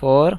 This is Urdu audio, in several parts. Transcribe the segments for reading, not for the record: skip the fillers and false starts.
4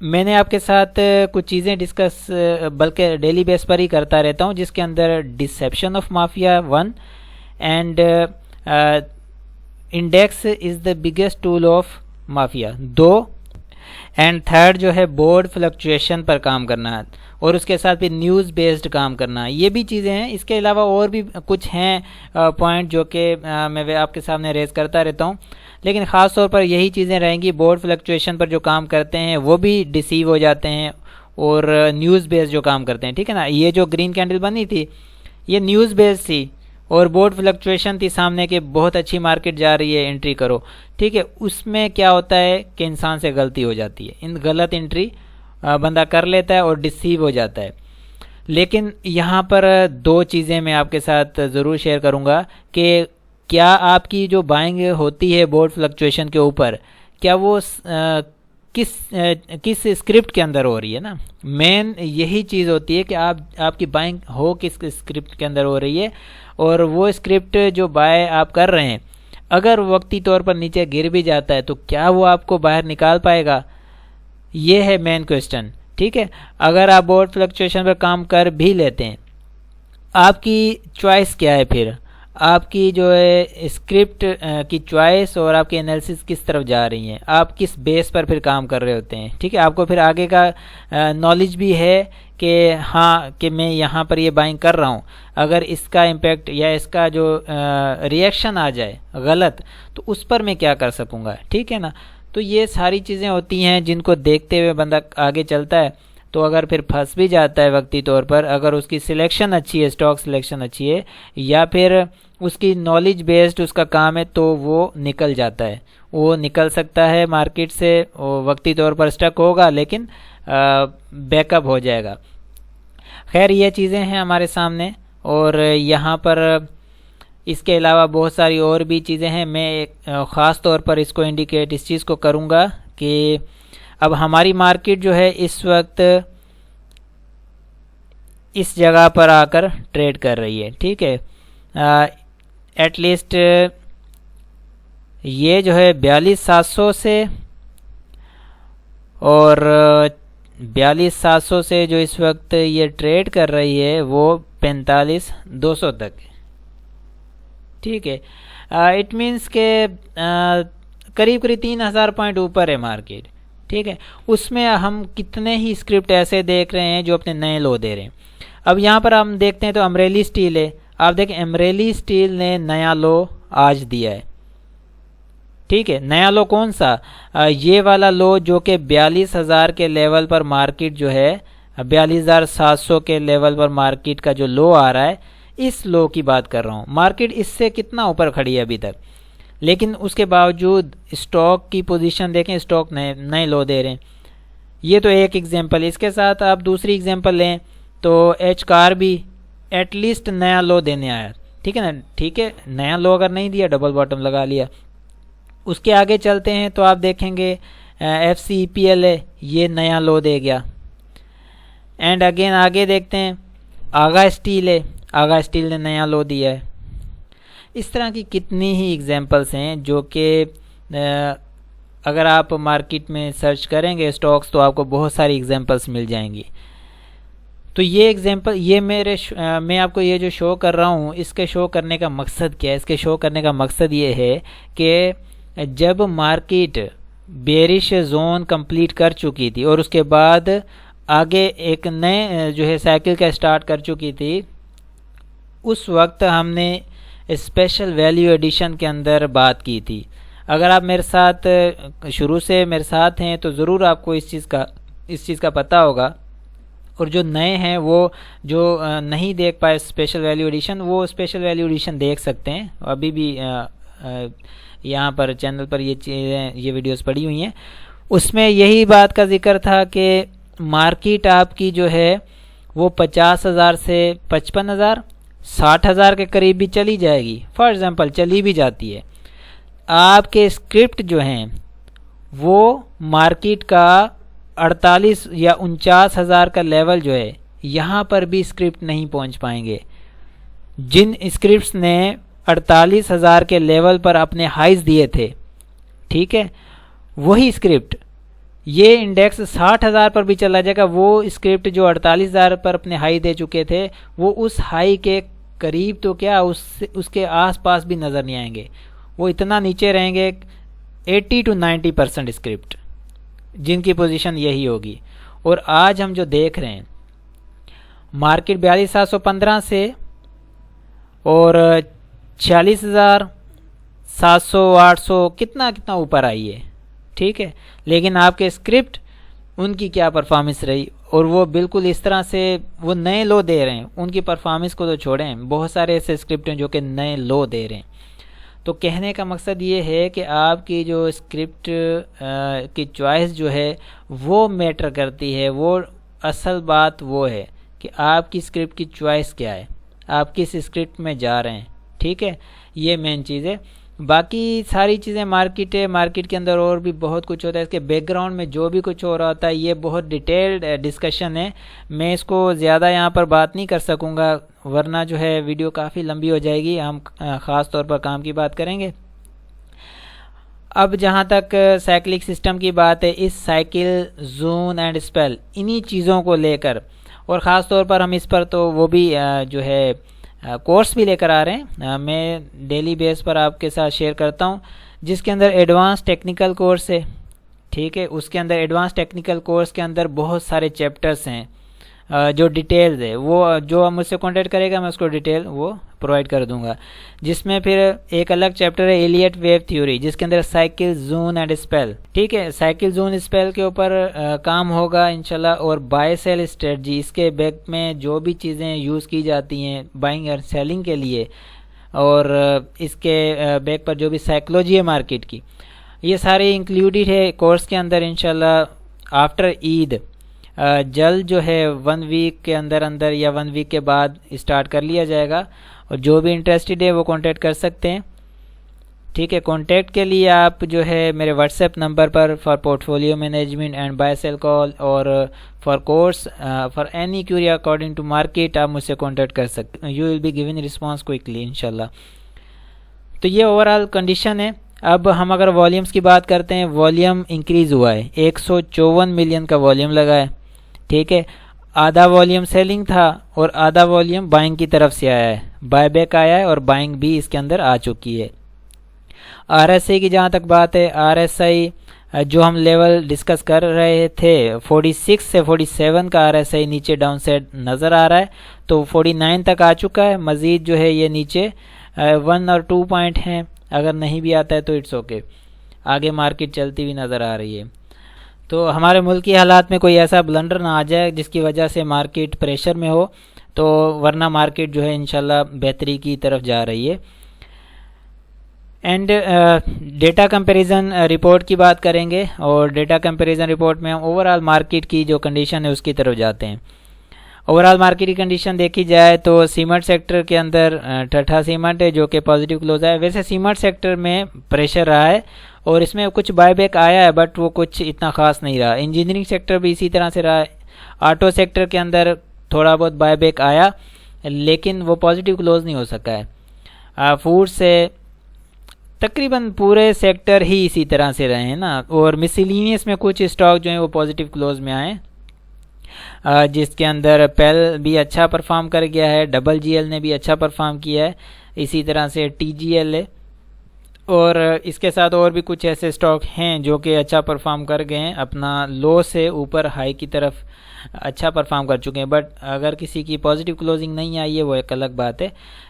میں نے آپ کے ساتھ کچھ چیزیں ڈسکس بلکہ ڈیلی بیس پر ہی کرتا رہتا ہوں، جس کے اندر deception of mafia 1 and index is the biggest tool of mafia 2 and third جو ہے بورڈ فلکچویشن پر کام کرنا، اور اس کے ساتھ پھر نیوز بیسڈ کام کرنا. یہ بھی چیزیں ہیں. اس کے علاوہ اور بھی کچھ ہیں پوائنٹ جو کہ میں آپ کے سامنے ریز کرتا رہتا ہوں، لیکن خاص طور پر یہی چیزیں رہیں گی. بورڈ فلکچویشن پر جو کام کرتے ہیں وہ بھی ڈیسیو ہو جاتے ہیں، اور نیوز بیس جو کام کرتے ہیں، ٹھیک ہے نا. یہ جو گرین کینڈل بنی تھی یہ نیوز بیس تھی، اور بورڈ فلکچویشن تھی سامنے کہ بہت اچھی مارکیٹ جا رہی ہے، انٹری کرو، ٹھیک ہے. اس میں کیا ہوتا ہے کہ انسان سے غلطی ہو جاتی ہے، غلط انٹری بندہ کر لیتا ہے اور ڈسیو ہو جاتا ہے. لیکن یہاں پر دو چیزیں میں آپ کے ساتھ ضرور شیئر کروں گا کہ کیا آپ کی جو بائنگ ہوتی ہے بورڈ فلکچویشن کے اوپر، کیا وہ کس اسکرپٹ کے اندر ہو رہی ہے نا. مین یہی چیز ہوتی ہے کہ آپ کی بائنگ ہو کس اسکرپٹ کے اندر ہو رہی ہے، اور وہ اسکرپٹ جو بائی آپ کر رہے ہیں اگر وقتی طور پر نیچے گر بھی جاتا ہے تو کیا وہ آپ کو باہر نکال پائے گا. یہ ہے مین کوسچن، ٹھیک ہے. اگر آپ بورڈ فلکچویشن پر کام کر بھی لیتے ہیں، آپ کی چوائس کیا ہے، پھر آپ کی جو ہے اسکرپٹ کی چوائس اور آپ کی انالیسس کس طرف جا رہی ہیں، آپ کس بیس پر پھر کام کر رہے ہوتے ہیں، ٹھیک ہے. آپ کو پھر آگے کا نالج بھی ہے کہ ہاں کہ میں یہاں پر یہ بائنگ کر رہا ہوں، اگر اس کا امپیکٹ یا اس کا جو ریئیکشن آ جائے غلط تو اس پر میں کیا کر سکوں گا، ٹھیک ہے نا. تو یہ ساری چیزیں ہوتی ہیں جن کو دیکھتے ہوئے بندہ آگے چلتا ہے. تو اگر پھر پھنس بھی جاتا ہے وقتی طور پر، اگر اس کی سلیکشن اچھی ہے، اسٹاک سلیکشن اچھی ہے، یا پھر اس کی نالج بیسڈ اس کا کام ہے، تو وہ نکل جاتا ہے. وہ نکل سکتا ہے مارکیٹ سے، وقتی طور پر سٹک ہوگا لیکن بیک اپ ہو جائے گا. خیر یہ چیزیں ہیں ہمارے سامنے، اور یہاں پر اس کے علاوہ بہت ساری اور بھی چیزیں ہیں. میں خاص طور پر اس کو انڈیکیٹ اس چیز کو کروں گا کہ اب ہماری مارکیٹ جو ہے اس وقت اس جگہ پر آ کر ٹریڈ کر رہی ہے، ٹھیک ہے. ایٹ لیسٹ یہ جو ہے 42,700 سے اور 42,700 سے جو اس وقت یہ ٹریڈ کر رہی ہے وہ 45,200 تک، ٹھیک ہے. اٹ مینس کہ قریب 3,000 پوائنٹ اوپر ہے مارکیٹ، ٹھیک ہے. اس میں ہم کتنے ہی اسکرپٹ ایسے دیکھ رہے ہیں جو اپنے نئے لو دے رہے ہیں. اب یہاں پر ہم دیکھتے ہیں تو امریلی اسٹیل ہے. آپ دیکھیں امریلی اسٹیل نے نیا لو آج دیا ہے، ٹھیک ہے. نیا لو کون سا؟ یہ والا لو جو کہ 42,000 کے لیول پر مارکیٹ جو ہے، 42,700 کے لیول پر مارکیٹ کا جو لو آ رہا ہے، اس لو کی بات کر رہا ہوں. مارکیٹ اس سے کتنا اوپر کھڑی ہے ابھی تک، لیکن اس کے باوجود اسٹاک کی پوزیشن دیکھیں، اسٹاک نئے لو دے رہے ہیں. یہ تو ایک ایگزامپل. اس کے ساتھ آپ دوسری ایگزامپل لیں تو ایچ کار بھی ایٹ لیسٹ نیا لو دینے آیا، ٹھیک ہے نا. ٹھیک ہے، نیا لو اگر نہیں دیا ڈبل باٹم لگا لیا. اس کے آگے چلتے ہیں تو آپ دیکھیں گے ایف سی ای پی ایل ہے، یہ نیا لو دے گیا. اینڈ اگین آگے دیکھتے ہیں آغا اسٹیل ہے، آغا اسٹیل نے نیا لو دیا ہے. اس طرح کی کتنی ہی ایگزامپلس ہیں جو کہ اگر آپ مارکیٹ میں سرچ کریں گے اسٹاکس تو آپ کو بہت ساری ایگزامپلس مل جائیں گی. تو یہ ایگزامپل یہ میں آپ کو یہ جو شو کر رہا ہوں، اس کے شو کرنے کا مقصد کیا ہے؟ اس کے شو کرنے کا مقصد یہ ہے کہ جب مارکیٹ بیرش زون کمپلیٹ کر چکی تھی اور اس کے بعد آگے ایک نئے جو ہے سائیکل کا سٹارٹ کر چکی تھی، اس وقت ہم نے اسپیشل ویلیو ایڈیشن کے اندر بات کی تھی. اگر آپ میرے ساتھ شروع سے میرے ساتھ ہیں تو ضرور آپ کو اس چیز کا پتہ ہوگا. اور جو نئے ہیں وہ جو نہیں دیکھ پائے اسپیشل ویلیو ایڈیشن، وہ اسپیشل ویلیو ایڈیشن دیکھ سکتے ہیں. ابھی بھی یہاں پر چینل پر یہ چیزیں یہ ویڈیوز پڑی ہوئی ہیں. اس میں یہی بات کا ذکر تھا کہ مارکیٹ آپ کی جو ہے وہ 50,000 سے 55,000 60,000 کے قریب بھی چلی جائے گی. فار ایگزامپل چلی بھی جاتی ہے. آپ کے اسکرپٹ جو ہیں وہ مارکیٹ کا 48 یا 49,000 کا لیول جو ہے یہاں پر بھی اسکرپٹ نہیں پہنچ پائیں گے. جن اسکرپٹس نے 48,000 کے لیول پر اپنے ہائیز دیے تھے، ٹھیک ہے، وہی اسکرپٹ یہ انڈیکس 60,000 پر بھی چلا جائے گا. وہ اسکرپٹ جو 48,000 پر اپنے ہائی دے چکے تھے وہ اس ہائی کے قریب تو کیا اس کے آس پاس بھی نظر نہیں آئیں گے. وہ اتنا نیچے رہیں گے 80 to 90% اسکرپٹ جن کی پوزیشن یہی ہوگی. اور آج ہم جو دیکھ رہے ہیں مارکیٹ 42,715 سے اور 46,700 800 کتنا اوپر آئی ہے. ٹھیک ہے, لیکن آپ کے اسکرپٹ ان کی کیا پرفارمنس رہی, اور وہ بالکل اس طرح سے وہ نئے لو دے رہے ہیں. ان کی پرفارمنس کو تو چھوڑیں, بہت سارے ایسے اسکرپٹ ہیں جو کہ نئے لو دے رہے ہیں. تو کہنے کا مقصد یہ ہے کہ آپ کی جو اسکرپٹ کی چوائس جو ہے وہ میٹر کرتی ہے. وہ اصل بات وہ ہے کہ آپ کی اسکرپٹ کی چوائس کیا ہے, آپ کس اسکرپٹ میں جا رہے ہیں. ٹھیک ہے, یہ مین چیز ہے. باقی ساری چیزیں مارکیٹ ہے, مارکیٹ کے اندر اور بھی بہت کچھ ہوتا ہے. اس کے بیک گراؤنڈ میں جو بھی کچھ ہو رہا ہوتا ہے یہ بہت ڈیٹیلڈ ڈسکشن ہے. میں اس کو زیادہ یہاں پر بات نہیں کر سکوں گا ورنہ جو ہے ویڈیو کافی لمبی ہو جائے گی. ہم خاص طور پر کام کی بات کریں گے. اب جہاں تک سائیکلک سسٹم کی بات ہے, اس سائیکل, زون اینڈ اسپیل انہی چیزوں کو لے کر, اور خاص طور پر ہم اس پر تو وہ بھی جو ہے کورس بھی لے کر آ رہے ہیں. میں ڈیلی بیس پر آپ کے ساتھ شیئر کرتا ہوں جس کے اندر ایڈوانس ٹیکنیکل کورس ہے. ٹھیک ہے, اس کے اندر ایڈوانس ٹیکنیکل کورس کے اندر بہت سارے چیپٹرز ہیں جو ڈیٹیلز ہے. وہ جو مجھ سے کانٹیکٹ کرے گا میں اس کو ڈیٹیل وہ پرووائڈ کر دوں گا. جس میں پھر ایک الگ چیپٹر ہے ایلیٹ ویو تھیوری جس کے اندر سائیکل, زون اینڈ اسپیل. ٹھیک ہے, سائیکل, زون, اسپیل کے اوپر کام ہوگا انشاءاللہ. اور بائی سیل اسٹریٹجی, اس کے بیک میں جو بھی چیزیں یوز کی جاتی ہیں بائنگ اور سیلنگ کے لیے, اور اس کے بیک پر جو بھی سائیکلوجی ہے مارکیٹ کی, یہ سارے انکلوڈیڈ ہے کورس کے اندر انشاءاللہ. آفٹر عید جلد جو ہے 1 ویک کے اندر یا 1 ویک کے بعد اسٹارٹ کر لیا جائے گا. اور جو بھی انٹرسٹڈ ہے وہ کانٹیکٹ کر سکتے ہیں. ٹھیک ہے, کانٹیکٹ کے لیے آپ جو ہے میرے واٹس ایپ نمبر پر for portfolio management and buy sell call اور for course for any query according to market آپ مجھ سے کانٹیکٹ کر سکتے ہیں. You will be given response quickly انشاءاللہ. تو یہ اوور آل کنڈیشن ہے. اب ہم اگر والیومز کی بات کرتے ہیں, والیوم انکریز ہوا ہے, 154 ملین کا والیوم لگا ہے. ٹھیک ہے, آدھا والیوم سیلنگ تھا اور آدھا والیوم بائنگ کی طرف سے آیا ہے, بائی بیک آیا ہے اور بائنگ بھی اس کے اندر آ چکی ہے. آر ایس آئی کی جہاں تک بات ہے, آر ایس آئی جو ہم لیول ڈسکس کر رہے تھے 46 سے 47 کا آر ایس آئی نیچے ڈاؤن سائڈ نظر آ رہا ہے, تو 49 تک آ چکا ہے. مزید جو ہے یہ نیچے 1 اور 2 پوائنٹ ہیں, اگر نہیں بھی آتا ہے تو اٹس اوکے. آگے مارکیٹ چلتی ہوئی نظر آ رہی ہے. تو ہمارے ملک کی حالات میں کوئی ایسا بلنڈر نہ آ جائے جس کی وجہ سے مارکیٹ پریشر میں ہو, تو ورنہ مارکیٹ جو ہے انشاءاللہ بہتری کی طرف جا رہی ہے. اینڈ ڈیٹا کمپیریزن رپورٹ کی بات کریں گے, اور ڈیٹا کمپیریزن رپورٹ میں ہم اوور آل مارکیٹ کی جو کنڈیشن ہے اس کی طرف جاتے ہیں. اوور آل مارکیٹ کی کنڈیشن دیکھی جائے تو سیمنٹ سیکٹر کے اندر ٹھٹھا سیمنٹ ہے جو کہ پازیٹیو کلوز ہے. ویسے سیمنٹ سیکٹر میں پریشر رہا ہے اور اس میں کچھ بائی بیک آیا ہے, بٹ وہ کچھ اتنا خاص نہیں رہا. انجینئرنگ سیکٹر بھی اسی طرح سے رہا ہے. آٹو سیکٹر کے اندر تھوڑا بہت بائی بیک آیا لیکن وہ پازیٹیو کلوز نہیں ہو سکا ہے. فوڈ سے تقریباً پورے سیکٹر ہی اسی طرح سے رہے ہیں نا, اور مسیلینیس میں کچھ اسٹاک جو ہیں وہ پازیٹیو کلوز میں آئے, جس کے اندر پیل بھی اچھا پرفارم کر گیا ہے, ڈبل جی ایل نے بھی اچھا پرفارم کیا ہے, اسی طرح سے ٹی جی ایل ہے, اور اس کے ساتھ اور بھی کچھ ایسے اسٹاک ہیں جو کہ اچھا پرفارم کر گئے ہیں, اپنا لو سے اوپر ہائی کی طرف اچھا پرفارم کر چکے ہیں. بٹ اگر کسی کی پازیٹیو کلوزنگ نہیں آئی ہے وہ ایک الگ بات ہے,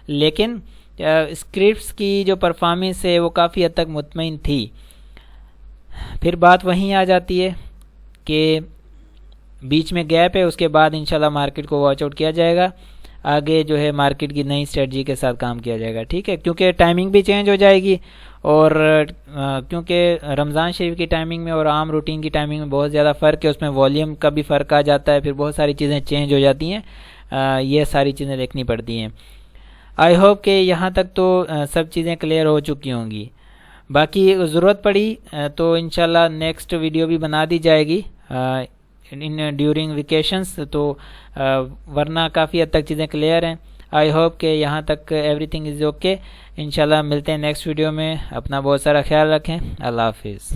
لیکن اسکرپٹس کی جو پرفارمنس ہے وہ کافی حد تک مطمئن تھی. پھر بات وہیں آ جاتی ہے کہ بیچ میں گیپ ہے, اس کے بعد انشاءاللہ مارکیٹ کو واچ آؤٹ کیا جائے گا. آگے جو ہے مارکیٹ کی نئی اسٹریٹجی کے ساتھ کام کیا جائے گا. ٹھیک ہے, کیونکہ ٹائمنگ بھی چینج ہو جائے گی, اور کیونکہ رمضان شریف کی ٹائمنگ میں اور عام روٹین کی ٹائمنگ میں بہت زیادہ فرق ہے, اس میں والیوم کا بھی فرق آ جاتا ہے, پھر بہت ساری چیزیں چینج ہو جاتی ہیں, یہ ساری چیزیں دیکھنی پڑتی ہیں. آئی ہوپ کہ یہاں تک تو سب چیزیں کلیئر ہو چکی ہوں گی. باقی ضرورت پڑی تو انشاءاللہ نیکسٹ ویڈیو بھی بنا دی جائے گی ڈیورنگ ویکیشنس, تو ورنہ کافی حد تک چیزیں کلیئر ہیں. آئی ہوپ کہ یہاں تک ایوری تھنگ از اوکے. انشاءاللہ ملتے ہیں نیکسٹ ویڈیو میں. اپنا بہت سارا خیال رکھیں. اللہ حافظ.